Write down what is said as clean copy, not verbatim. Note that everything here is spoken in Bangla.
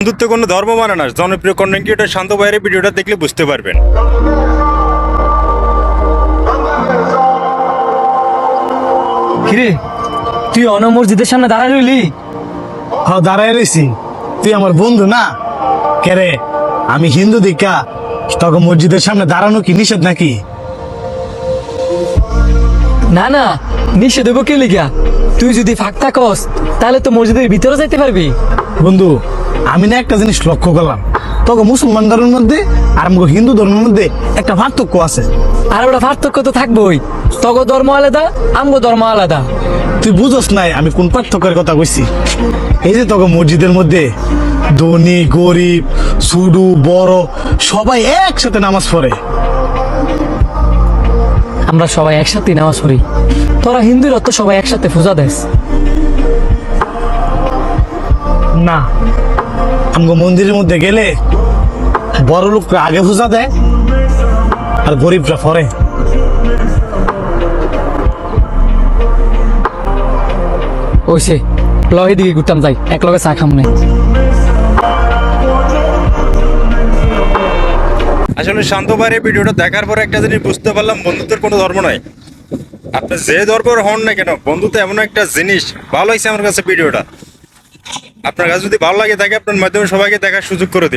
বন্ধুত্ব কোনো ধর্ম মানে না। জনপ্রিয় কন্টেন্ট ক্রিয়েটর শান্ত ভাইয়ের ভিডিওটা দেখলে বুঝতে পারবেন। কিরে তুই অন মসজিদের সামনে দাঁড়ায় রইলি? হ্যাঁ দাঁড়ায় রয়েছি। তুই আমার বন্ধু না কেরে? আমি হিন্দু দীক্ষা তখন মসজিদের সামনে দাঁড়ানো কি নিষেধ নাকি? না না, নিষেধ দেবো কে লিগা? তুই যদি ফাঁক থাকস তাহলে তো মসজিদের ভিতরে যাইতে পারবি। বন্ধু আমি না একটা জিনিস লক্ষ্য করলাম, তখন মুসলমান ধর্মের মধ্যে আর আমাকে হিন্দু ধর্মের মধ্যে একটা পার্থক্য আছে। আর ওটা পার্থক্য তো থাকবোই, তগ ধর্ম আলাদা আমগো ধর্ম আলাদা। তুই বুঝোস নাই আমি কোন পার্থক্যের কথা কইছি? এই যে তখন মসজিদের মধ্যে ধনী গরিব ছোট বড় সবাই একসাথে নামাজ পড়ে। আমরা সবাই একসাথে নামাজ পড়ি, তোরা হিন্দুরা তো সবাই একসাথে পূজা দেস না, আমগো মন্দিরের মধ্যে গেলে বড় লোকরা আগে পূজা দেয় আর গরিবরা পরে। ওইসে লহে দিকে ঘুরতাম যাই, এক লগে চা খাম নাই। আসলে শান্ত ভাইয়ের ভিডিওটা দেখার পরে একটা জিনিস বুঝতে পারলাম, বন্ধুত্বের কোনো ধর্ম নাই। আপনি যে ধর্মের হন না কেন, বন্ধুত্ব এমন একটা জিনিস। ভালো হয়েছে আমার কাছে ভিডিওটা। আপনার কাছে যদি ভালো লাগে থাকে আপনার মাধ্যমে সবাইকে দেখার সুযোগ করে দেবে।